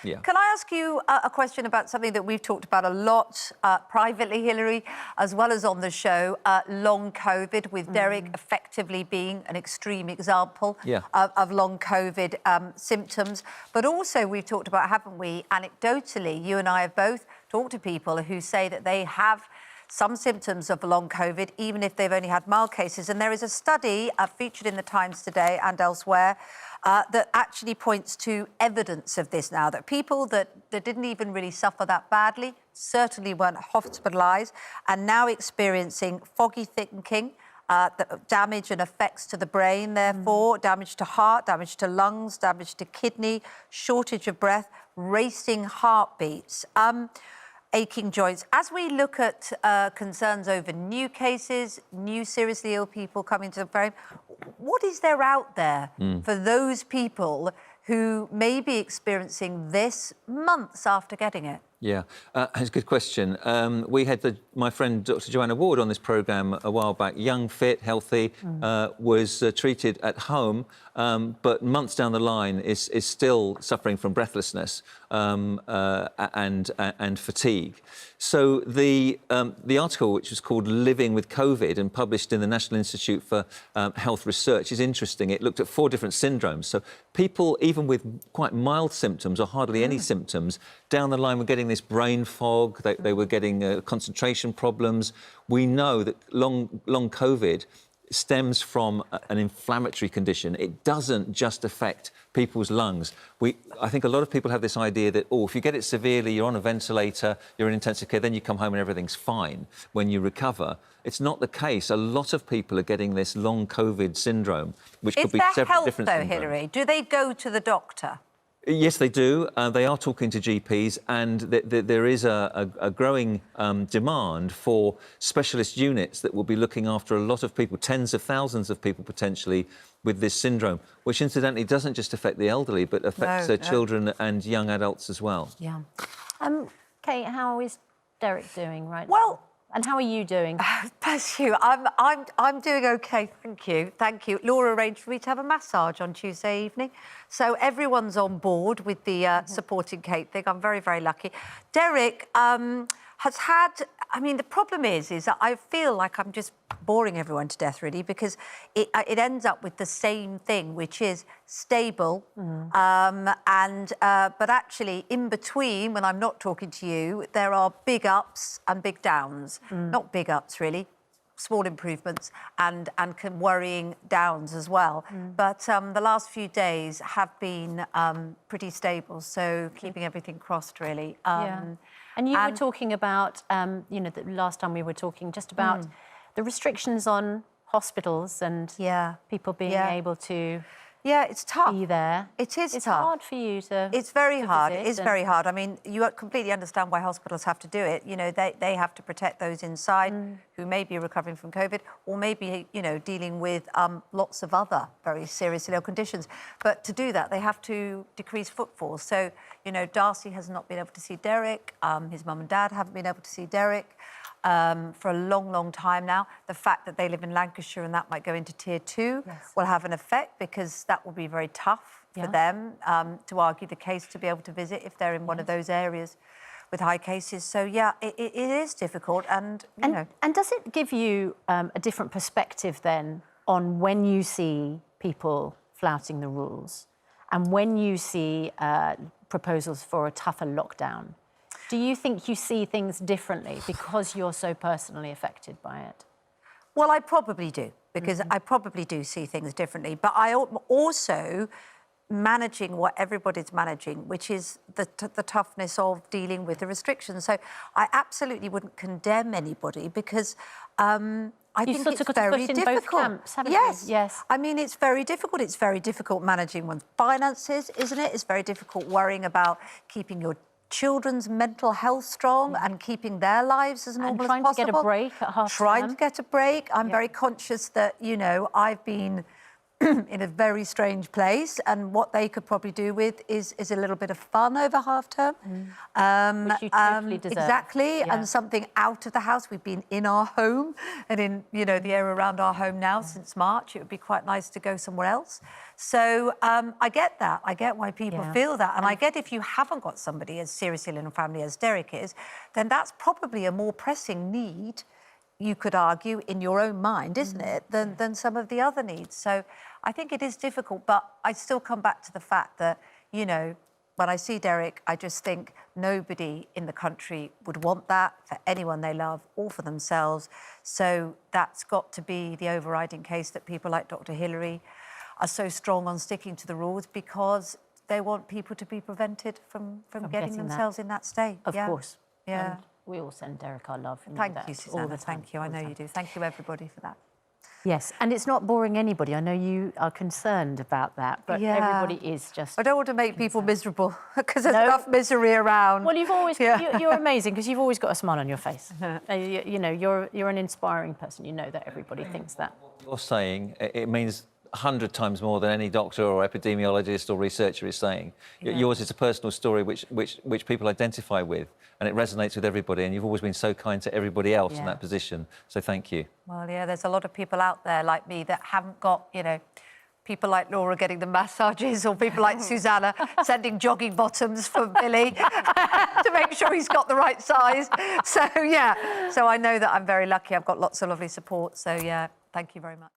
Yeah. Can I ask you a question about something that we've talked about a lot privately, Hilary, as well as on the show, long COVID, with Derek effectively being an extreme example of long COVID symptoms. But also we've talked about, haven't we, anecdotally, you and I have both talked to people who say that they have some symptoms of long COVID, even if they've only had mild cases. And there is a study featured in the Times today and elsewhere that actually points to evidence of this now, that people that didn't even really suffer that badly, certainly weren't hospitalised, and now experiencing foggy thinking, damage and effects to the brain, therefore, damage to heart, damage to lungs, damage to kidney, shortage of breath, racing heartbeats. Aching joints. As we look at concerns over new cases, new seriously ill people coming to the frame, what is there out there for those people who may be experiencing this months after getting it? Yeah, that's a good question. We had my friend Dr. Joanna Ward on this programme a while back. Young, fit, healthy, was treated at home, but months down the line is still suffering from breathlessness and fatigue. So the article, which was called "Living with COVID" and published in the National Institute for Health Research, is interesting. It looked at 4 different syndromes. So people, even with quite mild symptoms or hardly any symptoms, down the line were getting this brain fog. They were getting concentration problems. We know that long COVID stems from an inflammatory condition. It doesn't just affect people's lungs. I think a lot of people have this idea that, if you get it severely, you're on a ventilator, you're in intensive care, then you come home and everything's fine when you recover. It's not the case. A lot of people are getting this long COVID syndrome, which could be several different syndromes. Is there help, though, Hilary? Do they go to the doctor? Yes, they do. They are talking to GPs, and there is a growing demand for specialist units that will be looking after a lot of people, tens of thousands of people potentially, with this syndrome, which incidentally doesn't just affect the elderly, but affects children and young adults as well. Yeah. Kate, how is Derek doing right now? Well, and how are you doing? Bless you. I'm doing OK, thank you. Thank you. Laura arranged for me to have a massage on Tuesday evening, so everyone's on board with the supporting Kate thing. I'm very, very lucky. Derek has had... I mean, the problem is that I feel like I'm just boring everyone to death, really, because it ends up with the same thing, which is stable. But actually, in between, when I'm not talking to you, there are big ups and big downs. Not big ups, really, small improvements, and worrying downs as well. But the last few days have been pretty stable, so keeping everything crossed, really. And you were talking about, you know, the last time we were talking just about the restrictions on hospitals and people being able to it's tough. be there. It is It's tough. hard for you to It's very hard. It's visit very hard. I mean, you completely understand why hospitals have to do it. You know, they have to protect those inside who may be recovering from COVID or maybe, you know, dealing with lots of other very serious ill conditions. But to do that, they have to decrease footfall. So, you know, Darcy has not been able to see Derek. His mum and dad haven't been able to see Derek for a long, long time now. The fact that they live in Lancashire and that might go into Tier 2 will have an effect, because that will be very tough for them to argue the case to be able to visit if they're in one of those areas with high cases. So, it is difficult. And, you know... And does it give you a different perspective then on when you see people flouting the rules and when you see proposals for a tougher lockdown? Do you think you see things differently because you're so personally affected by it? Well, I probably do, because I probably do see things differently. But I also managing what everybody's managing, which is the toughness of dealing with the restrictions. So I absolutely wouldn't condemn anybody, because I think it's very difficult. Both camps, haven't you? Yes. I mean, it's very difficult. It's very difficult managing one's finances, isn't it? It's very difficult worrying about keeping your children's mental health strong and keeping their lives as normal as possible. Trying to get a break at half Trying to get a break. I'm very conscious that, you know, I've been in a very strange place, and what they could probably do with is a little bit of fun over half term. Which you totally deserve. Exactly, Yeah. and something out of the house. We've been in our home and in, you know, the area around our home now since March. It would be quite nice to go somewhere else. So I get that. I get why people feel that. And I get if you haven't got somebody as seriously in a family as Derek is, then that's probably a more pressing need, you could argue, in your own mind, isn't it, than some of the other needs. So I think it is difficult, but I still come back to the fact that, you know, when I see Derek, I just think nobody in the country would want that for anyone they love or for themselves. So that's got to be the overriding case, that people like Dr. Hilary are so strong on sticking to the rules, because they want people to be prevented from getting themselves in that state. Of course. Yeah. And we all send Derek our love. Thank you, Susanna. Thank you. I know you do. Thank you, everybody, for that. Yes, and it's not boring anybody. I know you are concerned about that, but everybody is just... I don't want to make people miserable, because there's enough misery around. Well, you've always... You're amazing, because you've always got a smile on your face. You know, you're an inspiring person. You know that everybody thinks that. What you're saying, it means 100 times more than any doctor or epidemiologist or researcher is saying. Yours is a personal story which people identify with, and it resonates with everybody, and you've always been so kind to everybody else in that position. So thank you. Well, yeah, there's a lot of people out there like me that haven't got, you know, people like Laura getting the massages, or people like Susanna sending jogging bottoms for Billy to make sure he's got the right size. So, yeah, so I know that I'm very lucky. I've got lots of lovely support. So, yeah, thank you very much.